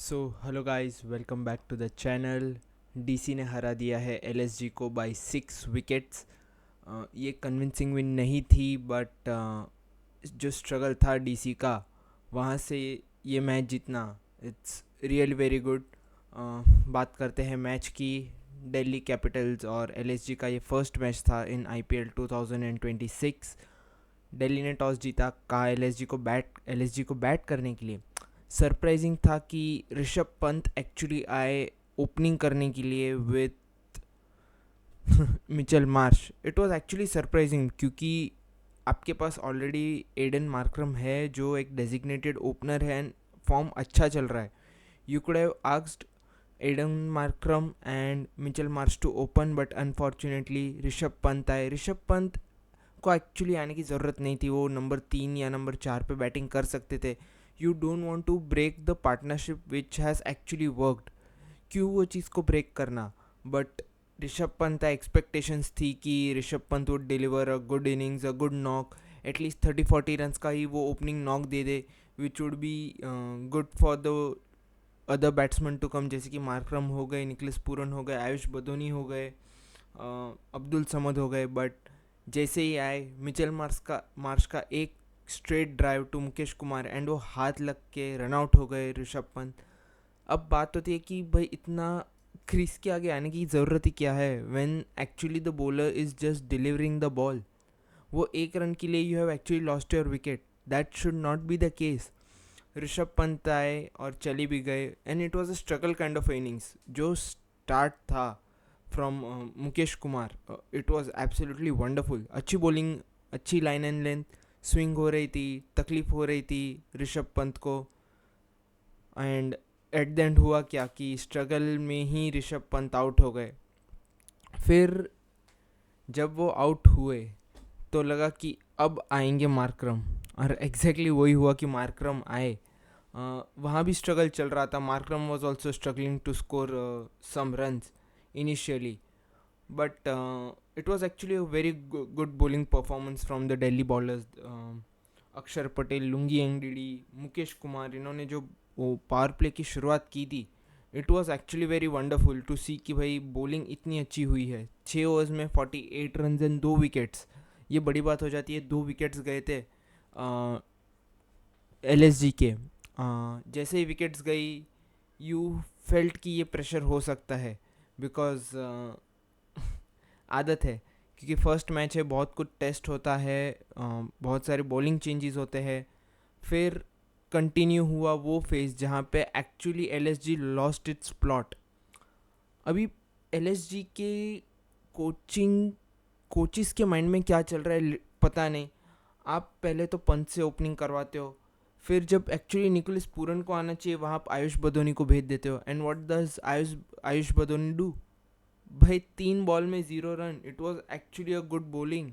So hello guys, welcome back to the channel. DC ने हरा दिया है एलएसजी को बाय 6 विकेट्स। ये कन्विंसिंग विन नहीं थी, बट जो स्ट्रगल था डीसी का, वहाँ से ये मैच जीतना, इट्स रियली वेरी गुड। बात करते हैं मैच की। दिल्ली कैपिटल्स और एलएसजी का ये फर्स्ट मैच था इन आईपीएल 2026। दिल्ली ने टॉस जीता, कहा एलएसजी को बैट करने के लिए। सरप्राइजिंग था कि ऋषभ पंत एक्चुअली आए ओपनिंग करने के लिए with Mitchell Marsh. It was actually surprising क्योंकि आपके पास ऑलरेडी एडन मार्क्रम है जो एक डेजिग्नेटेड ओपनर है एंड फॉर्म अच्छा चल रहा है। You could have asked Aiden Markram and Mitchell Marsh to open, but unfortunately Rishabh Pant आए। ऋषभ पंत को एक्चुअली आने की ज़रूरत नहीं थी, वो नंबर 3 या नंबर 4 पे बैटिंग कर सकते थे। You don't want to break the partnership which has actually worked. क्यों वो चीज़ को ब्रेक करना? बट ऋषभ पंत एक्सपेक्टेशंस थी कि Rishabh Pant would deliver a good innings, a good knock, at least 30-40 runs का ही वो ओपनिंग नॉक दे दे, which would be good for the other batsman to come, जैसे कि मार्क्रम हो गए, निकलस पूरन हो गए, आयुष बदोनी हो गए, अब्दुल समद हो गए। बट जैसे ही आए मिचेल मार्श का एक straight drive to Mukesh Kumar and वो हाथ लग के रन आउट हो गए ऋषभ पंत। अब बात होती है कि भाई इतना क्रीज के आगे आने की ज़रूरत ही क्या है when actually the bowler is just delivering the ball. वो एक रन के लिए you have actually lost your wicket. That should not be the case. Rishabh Pant आए और चली भी गए and it was a struggle kind of innings. जो स्टार्ट था from Mukesh Kumar, it was absolutely wonderful. अच्छी बॉलिंग, अच्छी लाइन एंड लेंथ, स्विंग हो रही थी, तकलीफ हो रही थी ऋषभ पंत को। एंड एट द एंड हुआ क्या कि स्ट्रगल में ही ऋषभ पंत आउट हो गए। फिर जब वो आउट हुए तो लगा कि अब आएंगे मार्करम, और एग्जैक्टली वही हुआ कि मार्करम आए। वहाँ भी स्ट्रगल चल रहा था। Markram was also struggling to score some runs initially, but it was actually a very good bowling performance from the Delhi bowlers. अक्षर पटेल, लुंगी एंगडी, मुकेश कुमार, इन्होंने जो वो पावर प्ले की शुरुआत की थी, it was actually very wonderful to see कि भाई बॉलिंग इतनी अच्छी हुई है। 6 ओवर्स में 48 रन एंड 2 विकेट्स, ये बड़ी बात हो जाती है। 2 विकेट्स गए थे एलएसजी के। जैसे ही विकेट्स गई, यू फेल्ट कि ये प्रेशर हो सकता है, बिकॉज आदत है, क्योंकि फर्स्ट मैच है, बहुत कुछ टेस्ट होता है, बहुत सारे बॉलिंग चेंजेस होते हैं। फिर कंटिन्यू हुआ वो फेज जहाँ पे actually LSG lost its plot. अभी एलएसजी के कोचिस के माइंड में क्या चल रहा है पता नहीं। आप पहले तो पंत से ओपनिंग करवाते हो, फिर जब एक्चुअली निकोलस पूरन को आना चाहिए वहाँ आप आयुष बदोनी को भेज देते हो। And what does Ayush Badoni do? भाई 3 बॉल में 0 रन। It was actually a good bowling.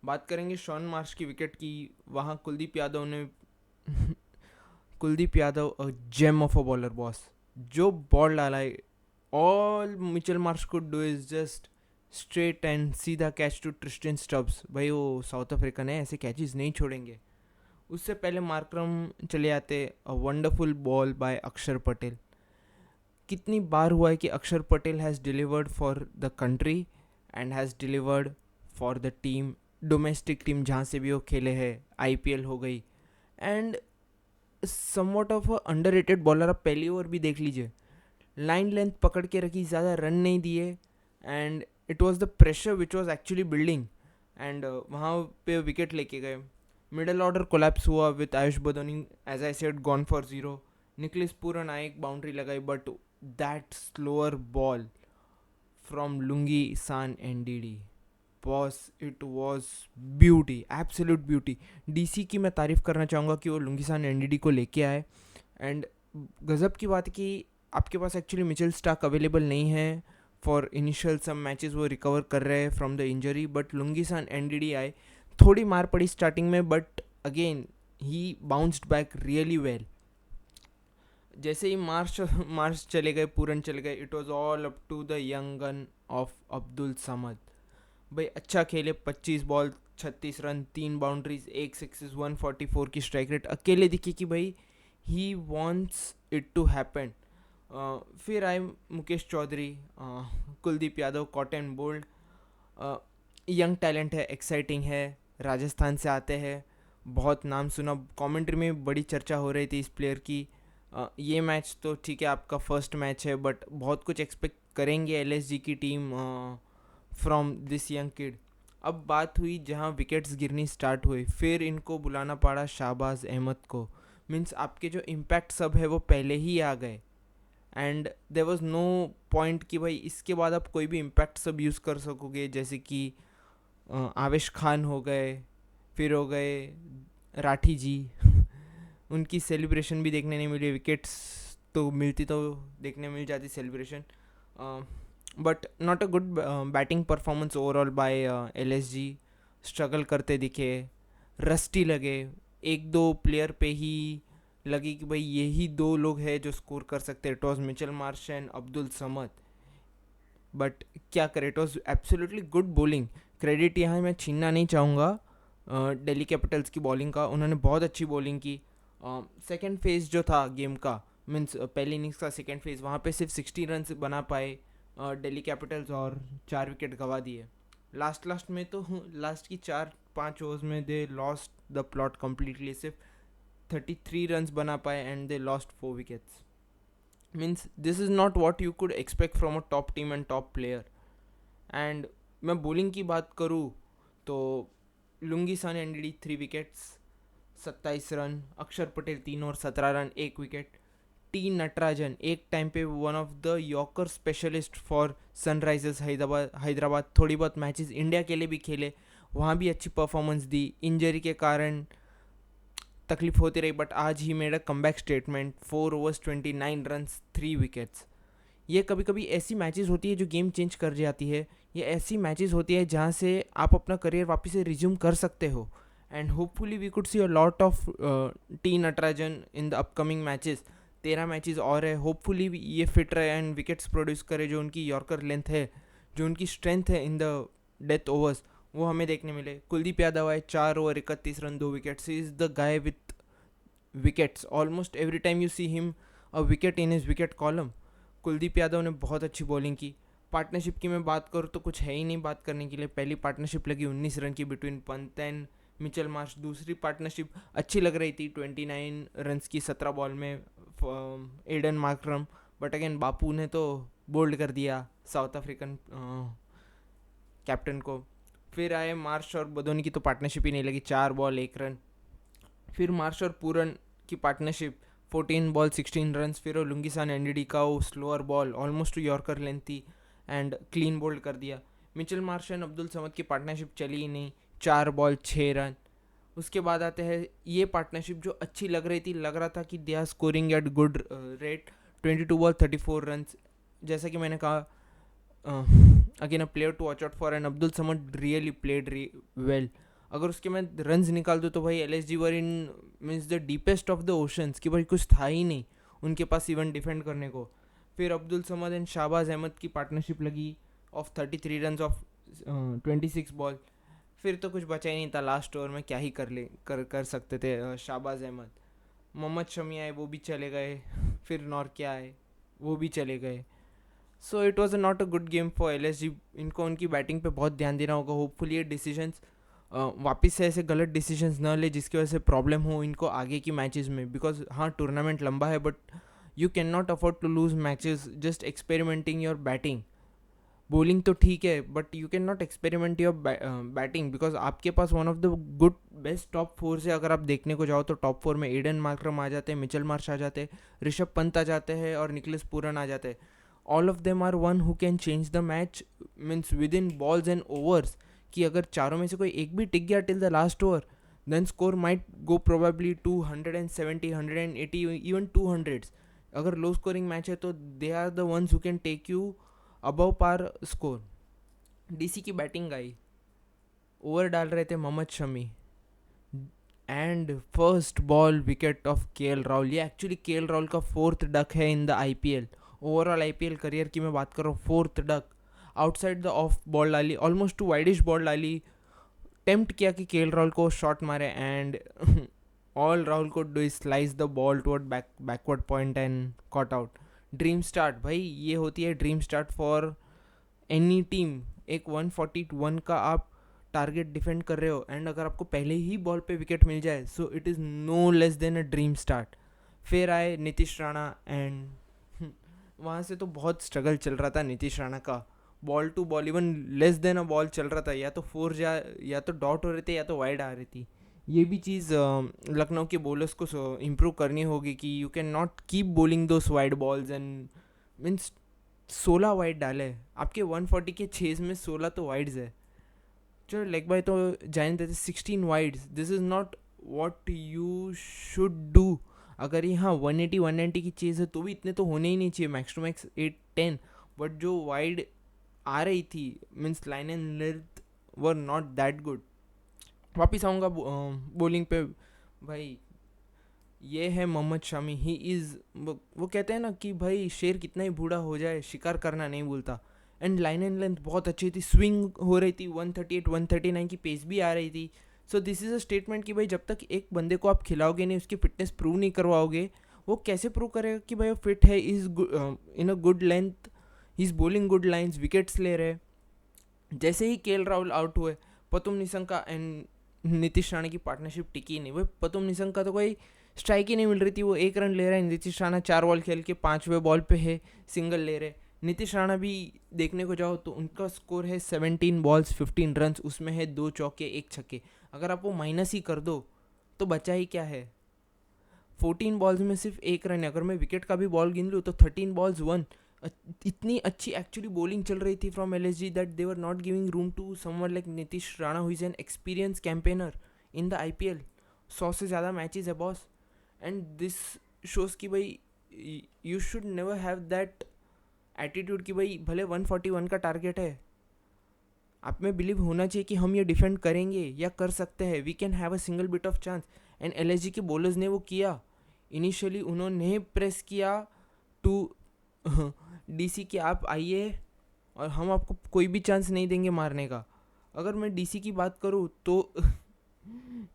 बात करेंगे शॉन मार्श की विकेट की। वहाँ Kuldeep Yadav a gem of a bowler boss, जो बॉल डाला है, all Mitchell Marsh could do is just straight and सीधा कैच टू ट्रिस्टन स्टब्स। भाई वो साउथ अफ्रीकन है, ऐसे कैचेस नहीं छोड़ेंगे। उससे पहले मार्करम चले आते, अ वंडरफुल बॉल बाय अक्षर पटेल। कितनी बार हुआ है कि अक्षर Patel has delivered for the country and has delivered for the team, domestic team जहाँ से भी वो खेले हैं, आईपीएल हो गई। And somewhat of a underrated bowler. आप पहली ओवर भी देख लीजिए, लाइन लेंथ पकड़ के रखी, ज़्यादा रन नहीं दिए, and it was the pressure which was actually building. And वहाँ पे विकेट लेके गए। मिडल ऑर्डर कोलैप्स हुआ with Ayush Badoni, as I said, gone for 0। Nicholas Pooran आए, एक बाउंड्री लगाई, but that slower ball from Lungisani Ngidi, boss, it was beauty, absolute beauty. DC की मैं तारीफ़ करना चाहूँगा कि वो लुंगीसान एनडीडी को लेके आए। एंड गज़ब की बात है कि आपके पास एक्चुअली मिचेल स्टार्क अवेलेबल नहीं है फॉर इनिशियल सम मैचेस, वो रिकवर कर रहे हैं from the injury, but Lungisani Ngidi आए। थोड़ी मार पड़ी स्टार्टिंग में, बट अगेन ही बाउंस्ड बैक रियली वेल। जैसे ही मार्च चले गए, पूरन चले गए, it was all up to the young gun of Abdul Samad. भाई अच्छा खेले, 25 बॉल 36 रन, 3 बाउंड्रीज, 1 सिक्सेस, 144 की स्ट्राइक रेट। अकेले दिखे कि भाई he wants it to happen. फिर आए Mukesh Chaudhary, Kuldeep Yadav, caught and bowled. Young talent है, एक्साइटिंग है, राजस्थान से आते हैं, बहुत नाम सुना, कमेंट्री में बड़ी चर्चा हो रही थी इस प्लेयर की. ये मैच तो ठीक है, आपका फर्स्ट मैच है, बट बहुत कुछ एक्सपेक्ट करेंगे एलएसजी की team from this young kid. अब बात हुई जहाँ विकेट्स गिरनी स्टार्ट हुई, फिर इनको बुलाना पड़ा शाहबाज अहमद को. मीन्स आपके जो इम्पैक्ट सब है वो पहले ही आ गए, and there was no point कि भाई इसके बाद आप कोई भी इम्पैक्ट सब यूज़ कर सकोगे. जैसे कि आवेश खान हो गए, फिर हो गए राठी जी. उनकी सेलिब्रेशन भी देखने नहीं मिली, विकेट्स तो मिलती तो देखने मिल जाती celebration. But not a good batting performance overall by LSG. Struggle करते दिखे, रस्टी लगे, एक दो प्लेयर पे ही लगी कि भाई यही दो लोग हैं जो स्कोर कर सकते हैं. It was Mitchell Marsh and Abdul Samad. But क्या करें, it was absolutely good bowling. Credit यहाँ मैं छीनना नहीं चाहूँगा दिल्ली कैपिटल्स की बॉलिंग का, उन्होंने बहुत अच्छी बॉलिंग की. सेकेंड फेज जो था गेम का, मीन्स पहली इनिंग्स का सेकेंड फेज, वहाँ पे सिर्फ 60 रन बना पाए दिल्ली कैपिटल्स और 4 विकेट गंवा दिए. लास्ट में तो लास्ट की 4-5 ओवर्स में they lost the plot completely. सिर्फ 33 रन्स बना पाए and they lost 4 wickets. Means this is not what you could expect from a top team and top player. And मैं बॉलिंग की बात करूँ तो लुंगी सन एंडी 3 विकेट्स, 27 रन. अक्षर पटेल 3 और 17 रन, 1 विकेट. टी नटराजन एक टाइम पे one of the yorker specialist for Sunrisers Hyderabad. थोड़ी बहुत मैचेस इंडिया के लिए भी खेले, वहाँ भी अच्छी परफॉर्मेंस दी. इंजरी के कारण तकलीफ होती रही, बट आज he made a comeback statement. 4 overs 29 runs, 3 wickets. ये कभी कभी ऐसी मैचेस होती है जो गेम चेंज कर जाती है. ये ऐसी मैचेस होती है जहाँ से आप अपना करियर वापस से रिज्यूम कर सकते हो. And hopefully we could see a lot of T Natarajan in the upcoming matches. 13 matches और है, होपफुली ये फिट रहे एंड विकेट्स प्रोड्यूस करे. जो उनकी यॉर्कर लेंथ है, जो उनकी स्ट्रेंथ है इन द डेथ ओवर्स, वो हमें देखने मिले. कुलदीप यादव आए, 4 over 31 run, 2 wickets. He is the guy with wickets. Almost every time you see him a wicket in his wicket column. Kuldeep Yadav ने बहुत अच्छी बॉलिंग की. पार्टनरशिप की मैं बात करूँ तो कुछ है ही नहीं बात करने के लिए. पहली पार्टनरशिप लगी 19 रन की between Pant and Mitchell Marsh. दूसरी पार्टनरशिप अच्छी लग रही थी 29 रन्स की 17 बॉल में, एडन मार्करम. बट अगेन बापू ने तो बोल्ड कर दिया साउथ अफ्रीकन कैप्टन को. फिर आए मार्श और बदोनी की तो पार्टनरशिप ही नहीं लगी, 4 बॉल 1 रन. फिर मार्श और पूरन की पार्टनरशिप 14 बॉल 16 रन्स. फिर लुंगीसान एनडीडी का वो slower ball almost yorker length थी एंड क्लीन बोल्ड कर दिया. Mitchell Marsh and Abdul Samad की पार्टनरशिप चली ही नहीं, 4 बॉल 6 रन. उसके बाद आते हैं ये पार्टनरशिप जो अच्छी लग रही थी, लग रहा था कि they are scoring at good rate. 22 ball 34 run. जैसा कि मैंने कहा, again a player to watch out for. And Abdul Samad really played well. अगर उसके मैं रन्स निकाल दूँ तो भाई LSG were in means the deepest of the oceans, कि भाई कुछ था ही नहीं उनके पास इवन डिफेंड करने को. फिर अब्दुल समद एंड शाहबाज अहमद की पार्टनरशिप लगी ऑफ 33 रन ऑफ 26 बॉल. फिर तो कुछ बचा ही नहीं था लास्ट ओवर में, क्या ही कर सकते थे शाहबाज अहमद. मोहम्मद शमी आए, वो भी चले गए. फिर नॉर्किया आए, वो भी चले गए. So it was not a good game for LSG. इनको उनकी बैटिंग पे बहुत ध्यान देना होगा. होपफुली ये डिसीजंस वापस से ऐसे गलत डिसीजंस न ले जिसकी वजह से प्रॉब्लम हो इनको आगे की मैचेस में. बिकॉज हाँ, टूर्नामेंट लंबा है, but you can not afford to lose matches just experimenting your batting. Bowling तो ठीक है, but you can not experiment your batting, because आपके पास one of the good best top 4 से अगर आप देखने को जाओ तो टॉप 4 में एडन मार्करम आ जाते हैं, मिचेल मार्श आ जाते हैं, ऋषभ पंत आ जाते हैं और निकलस पूरन आ जाते हैं. All of them are one who can change the match means within balls and overs. कि अगर चारों में से कोई एक भी टिक गया till the last over, then score might go probably 270, 180, even 200. अगर लो स्कोरिंग मैच है तो they are the ones who can take you above par score. DC की बैटिंग आई, ओवर डाल रहे थे Mohammed Shami and first ball wicket of KL Rahul. ये actually KL Rahul का 4th डक है in the IPL. Overall IPL career की मैं बात कर रहा हूँ, 4th duck. Outside the of ball डाली, ऑलमोस्ट टू वाइडिश बॉल डाली, टेम्प्ट किया कि केएल राहुल को शॉट मारे and All Rahul could do is slice the ball toward backward point and caught out. Dream start भाई, ये होती है dream start for any team. एक 141 का आप टारगेट डिफेंड कर रहे हो एंड अगर आपको पहले ही बॉल पे विकेट मिल जाए so it is no less than a dream start. फिर आए नीतीश राणा एंड वहाँ से तो बहुत स्ट्रगल चल रहा था नीतीश राणा का. Ball to ball even less than a ball चल रहा था, या तो फोर या तो डॉट हो रहे थे या तो वाइड आ रही थी. ये भी चीज़ लखनऊ के बॉलर्स को इम्प्रूव करनी होगी कि you can not keep bowling those wide balls and means 16 wide डाले आपके 140 के छेज में 16 तो वाइड्स है. चलो लेग बाय तो जाने देते 16 wides. This is not what you should do. अगर यहाँ 180 190 की चेज़ है तो भी इतने तो होने ही नहीं चाहिए, मैक्स टू मैक्स 8-10. बट जो वाइड आ रही थी means line and length were not that good. वापिस आऊँगा बॉलिंग पे. भाई ये है मोहम्मद शमी. ही इज़ वो कहते हैं ना कि भाई शेर कितना ही बूढ़ा हो जाए शिकार करना नहीं भूलता. एंड लाइन एंड लेंथ बहुत अच्छी थी, स्विंग हो रही थी, 138 139 की पेस भी आ रही थी. So this is a statement कि भाई जब तक एक बंदे को आप खिलाओगे नहीं, उसकी फिटनेस प्रूव नहीं करवाओगे, वो कैसे प्रूव करेगा कि भाई वो फिट है, is in a good length, he is bowling good lines, wickets ले रहे. जैसे ही केएल राहुल आउट हुए, पतुम निशंका एंड नीतीश राणा की पार्टनरशिप टिकी नहीं. भाई पतुम निशंका तो कोई स्ट्राइक ही नहीं मिल रही थी, वो 1 रन ले रहा है. नीतीश राणा 4 बॉल खेल के 5वें बॉल पे है, सिंगल ले रहे. नीतीश राणा भी देखने को जाओ तो उनका स्कोर है 17 बॉल्स 15 रन, उसमें है 2 चौके 1 छक्के. अगर आप वो माइनस ही कर दो तो बचा ही क्या है. 14 बॉल्स में सिर्फ 1 रन है. अगर मैं विकेट का भी बॉल गिन लूँ तो 13 बॉल्स 1. इतनी अच्छी एक्चुअली बॉलिंग चल रही थी from LSG that they were not giving room to someone like Nitish Rana who is an experience campaigner in the IPL. 100 से ज़्यादा मैचेस है बॉस. एंड दिस शोज़ कि भाई you should never have that attitude कि भाई भले 141 का टारगेट है, आप में बिलीव होना चाहिए कि हम ये डिफेंड करेंगे या कर सकते हैं, we can have a single bit of chance. And LSG के बॉलर्स ने वो किया. इनिशियली उन्होंने प्रेस किया टू डीसी कि आप आइए और हम आपको कोई भी चांस नहीं देंगे मारने का. अगर मैं डीसी की बात करूँ तो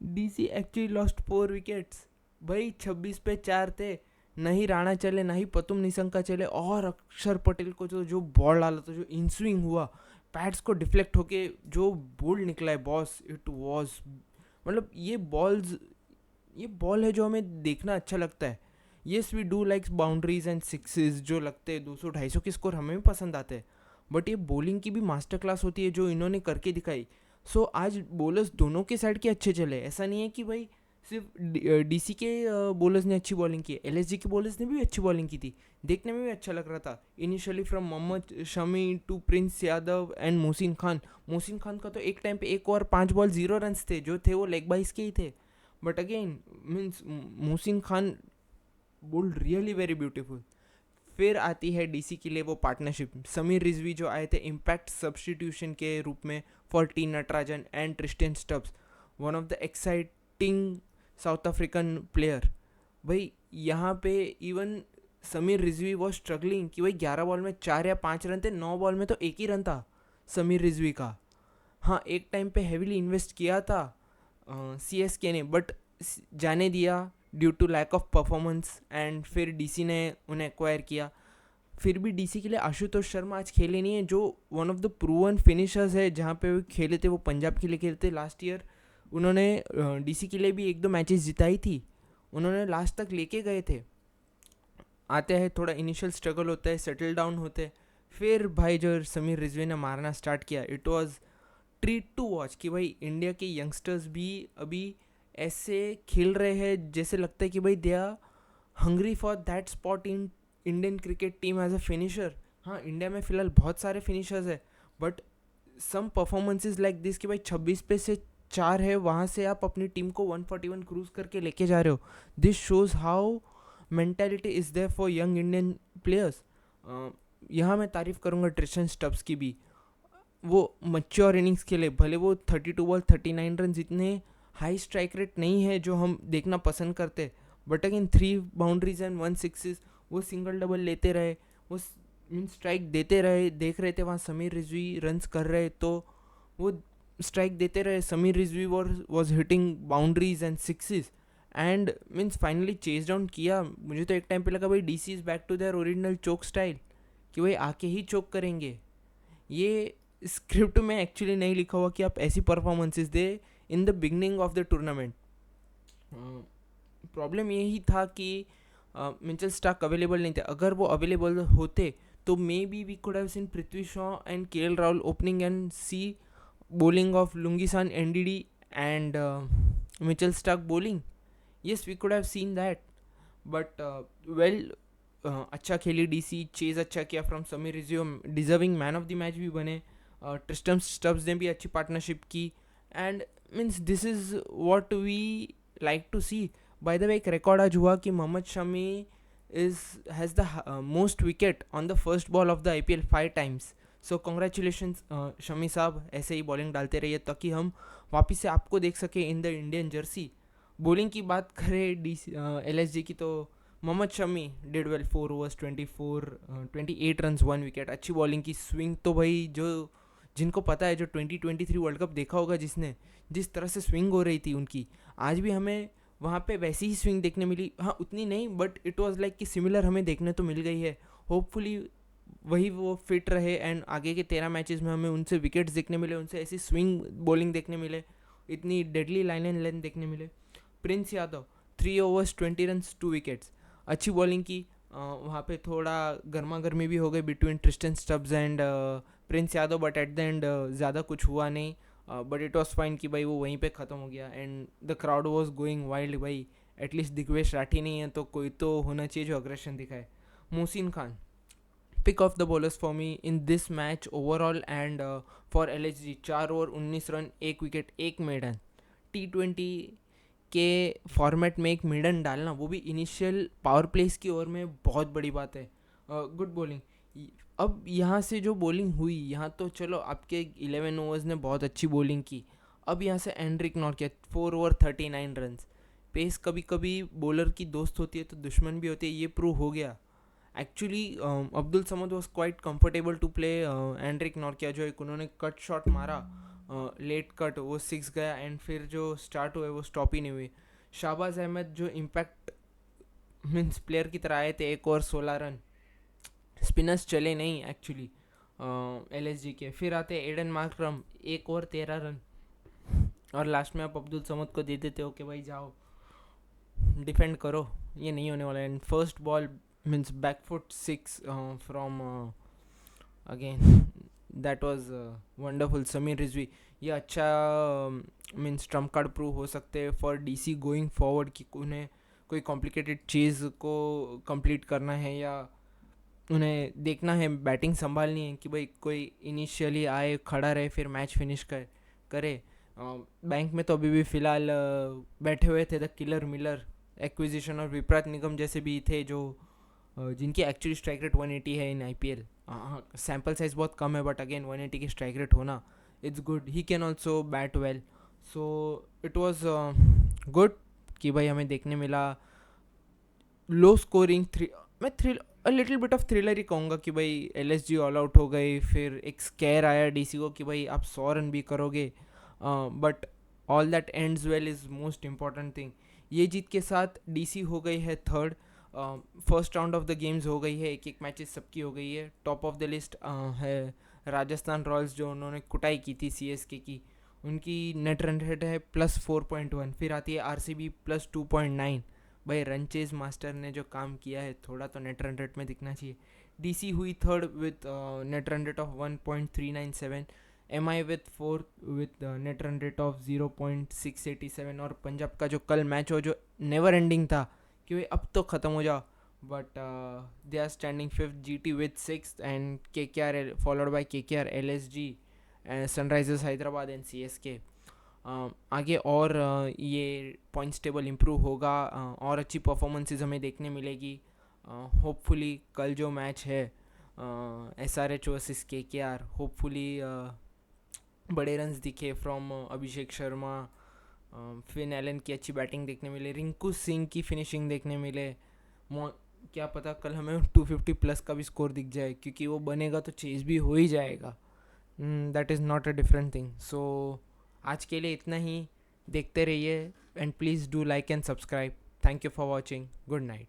डीसी एक्चुअली लॉस्ट 4 विकेट्स. भाई 26 पे 4 थे. नहीं राणा चले, ना ही पतुम निशंका चले, और अक्षर पटेल को जो बॉल डाला था, जो इन स्विंग हुआ, पैड्स को डिफ्लेक्ट होके जो बोल्ड निकला है बॉस, इट वॉज मतलब ये बॉल है जो हमें देखना अच्छा लगता है. Yes we do like boundaries and sixes जो लगते हैं 200-250 के स्कोर हमें भी पसंद आते हैं. बट ये बॉलिंग की भी मास्टर क्लास होती है जो इन्होंने करके दिखाई. सो आज बॉलर्स दोनों के साइड के अच्छे चले. ऐसा नहीं है कि भाई सिर्फ डीसी के बॉलर्स ने अच्छी बॉलिंग की, एलएसजी के बॉलर्स ने भी अच्छी बॉलिंग की थी. देखने में भी अच्छा लग रहा था. Initially from Mohammed Shami to Prince Yadav and Mohsin Khan. Mohsin Khan का तो एक टाइम पे 1 ओवर 5 बॉल 0 रन थे, जो थे वो लेग बाइस के ही थे. But again means Mohsin Khan bowled really very beautiful. फिर आती है डीसी के लिए वो पार्टनरशिप. समीर रिजवी जो आए थे इम्पैक्ट सब्स्टिट्यूशन के रूप में for T Natarajan and Tristan Stubbs, one of the exciting south African player. भाई यहाँ पे even Sameer Rizvi was struggling कि भाई 11 बॉल में 4 या 5 रन थे, 9 बॉल में तो 1 ही रन था समीर रिजवी का. हाँ एक टाइम पे हेविली इन्वेस्ट किया था सीएसके ने, बट जाने दिया due to lack of performance. And फिर डीसी ने उन्हें एक्वायर किया. फिर भी डीसी के लिए आशुतोष शर्मा आज खेले नहीं है, जो one of the proven finishers है. जहाँ पे वो खेले थे वो पंजाब के लिए खेले थे लास्ट ईयर. उन्होंने डीसी के लिए भी 1-2 मैचेस जिताई थी, उन्होंने लास्ट तक लेके गए थे. आते हैं थोड़ा इनिशियल स्ट्रगल होता है, सेटल डाउन होते. फिर भाई जो समीर रिजवी ने मारना स्टार्ट किया, it was treat to watch कि भाई इंडिया के यंगस्टर्स भी अभी ऐसे खेल रहे हैं जैसे लगता है कि भाई they are hungry for that spot in Indian cricket team as a finisher. हाँ इंडिया में फ़िलहाल बहुत सारे फिनिशर्स है, but some performances like this कि भाई 26 पे से 4 है, वहाँ से आप अपनी टीम को 141 क्रूज करके लेके जा रहे हो. This shows how mentality is there for young Indian players. यहाँ मैं तारीफ़ करूँगा ट्रिस्टन स्टब्स की भी. वो मैच्योर इनिंग्स खेले, भले वो 32 बॉल 39 रन जितने हाई स्ट्राइक रेट नहीं है जो हम देखना पसंद करते, but again 3 boundaries and 1 sixes, वो सिंगल डबल लेते रहे, वो मीन स्ट्राइक देते रहे. देख रहे थे वहाँ समीर रिजवी रन्स कर रहे तो वो स्ट्राइक देते रहे. Sameer Rizvi was hitting boundaries and sixes. And means finally chase down किया. मुझे तो एक टाइम पे लगा भाई DC is back to their original choke style, कि भाई आके ही चोक करेंगे. ये स्क्रिप्ट में एक्चुअली नहीं लिखा हुआ कि आप ऐसी performances they in the beginning of the tournament. Problem यही था कि मिचेल स्टार्क अवेलेबल नहीं थे. अगर वो अवेलेबल होते तो maybe we could have seen Prithvi Shaw and KL Rahul opening and see bowling of Lungisan NDD and Mitchell Stark bowling. Yes, we could have seen that. But well, अच्छा खेली DC. Chase अच्छा किया from Sameer Rizvi. Deserving man of the match भी बने. Tristan Stubbs ने भी अच्छी partnership की. And means this is what we like to see. By the way एक रिकॉर्ड आज हुआ कि Mohammed Shami is has the most wicket on the first ball of the IPL 5 times. So congratulations Shami साहब, ऐसे ही बॉलिंग डालते रहिए ताकि हम वापस से आपको देख सके in the Indian jersey. Bowling की बात करें LSG की, तो Mohammed Shami did well. 4 overs 28 runs 1 wicket. अच्छी बॉलिंग की. स्विंग तो भाई जो जिनको पता है, जो 2023 वर्ल्ड कप देखा होगा जिसने, जिस तरह से स्विंग हो रही थी उनकी, आज भी हमें वहाँ पे वैसी ही स्विंग देखने मिली. हाँ उतनी नहीं, बट इट वाज लाइक कि सिमिलर हमें देखने तो मिल गई है. होपफुली वही वो फिट रहे एंड आगे के 13 मैचेस में हमें उनसे विकेट्स देखने मिले, उनसे ऐसी स्विंग बॉलिंग देखने मिले, इतनी डेडली लाइन एंड लेंथ देखने मिले. Prince Yadav 3 overs 20 runs 2 wickets. अच्छी बॉलिंग की. वहाँ पे थोड़ा गर्मा गर्मी भी हो गई between Tristan Stubbs and Prince Yadav, but at the end ज़्यादा कुछ हुआ नहीं. बट इट वॉज फाइन कि भाई वो वहीं पे ख़त्म हो गया. And the crowd was going wild. भाई एटलीस्ट दिग्वेश राठी नहीं है तो कोई तो होना चाहिए जो अग्रेशन दिखाए. Mohsin Khan, pick of the bowlers for me in this match overall. and for LHG 4 over 19 run 1 wicket 1 maiden. T20 के फॉर्मेट में एक मेडन डालना, वो भी इनिशियल पावर प्लेस की ओवर में, बहुत बड़ी बात है. Good bowling. अब यहाँ से जो बॉलिंग हुई, यहाँ तो चलो आपके 11 ओवर्स ने बहुत अच्छी बॉलिंग की. अब यहाँ से Anrich Nortje 4 over 39 runs. Pace कभी कभी बॉलर की दोस्त होती है तो दुश्मन भी होती है, ये प्रूव हो गया. Actually Abdul Samad was quite comfortable to play Anrich Nortje. जो एक उन्होंने कट शॉट मारा, लेट कट, वो 6 गया. एंड फिर जो स्टार्ट हुए वो स्टॉप ही नहीं हुई. शाहबाज अहमद जो इम्पैक्ट मीन्स प्लेयर की तरह आए थे, 1 ओवर 16 रन. स्पिनर्स चले नहीं एक्चुअली LSG के. फिर आते एडन मार्करम 1 ओवर 13 रन. और लास्ट में आप अब्दुल समद को दे देते हो कि भाई जाओ डिफेंड करो, ये नहीं होने वाला. And first ball means back foot 6 from again that was wonderful. Sameer Rizvi, ये अच्छा मीन्स ट्रम्प कार्ड प्रूव हो सकते हैं फॉर DC गोइंग फॉरवर्ड, कि उन्हें कोई कॉम्प्लिकेटेड चीज़ को कंप्लीट करना है या उन्हें देखना है, बैटिंग संभालनी है कि भाई कोई इनिशियली आए, खड़ा रहे, फिर मैच फिनिश करे. बैंक में तो अभी भी फ़िलहाल बैठे हुए थे द किलर मिलर एक्विजिशन और विप्राट निगम जैसे भी थे, जो जिनकी एक्चुअली स्ट्राइक रेट 180 है इन IPL. सैम्पल साइज बहुत कम है, बट अगेन 180 की स्ट्राइक रेट होना, it's good. He can also bat well. So it was good कि भाई हमें देखने मिला लो स्कोरिंग. मैं लिटिल बिट ऑफ थ्रिलर ही कहूँगा कि भाई LSG ऑल आउट हो गई. फिर एक स्केयर आया DC को कि भाई आप 100 रन भी करोगे, but all that ends well is most important thing. ये जीत के साथ DC हो गई है third. First round of the games हो गई है, एक मैचेस सबकी हो गई है. टॉप ऑफ द लिस्ट है राजस्थान रॉयल्स, जो उन्होंने कुटाई की थी CSK की. उनकी नेट रन रेट है +4.1. फिर आती है RCB +2.9. भाई रन चेज मास्टर ने जो काम किया है, थोड़ा तो नेट रन रेट में दिखना चाहिए. DC हुई third with net run rate of 1.397. MI with fourth with net run rate of 0.687. और पंजाब का जो कल मैच हो, जो नेवर एंडिंग था कि भाई अब तो ख़त्म हो जाओ, but they are standing 5th. GT with 6th and KKR followed by KKR, LSG, Sunrisers Hyderabad and CSK. आगे और ये पॉइंट्स टेबल इम्प्रूव होगा, और अच्छी परफॉर्मेंसेस हमें देखने मिलेगी. होपफुली कल जो मैच है SRH वर्सेस KKR, होपफुली बड़े रन्स दिखे from Abhishek Sharma, Finn Allen की अच्छी बैटिंग देखने मिले, रिंकू सिंह की फिनिशिंग देखने मिले. क्या पता कल हमें 250 प्लस का भी स्कोर दिख जाए, क्योंकि वो बनेगा तो चेज भी हो ही जाएगा. That is not a different thing. So आज के लिए इतना ही. देखते रहिए and please do like and subscribe. Thank you for watching. Good night.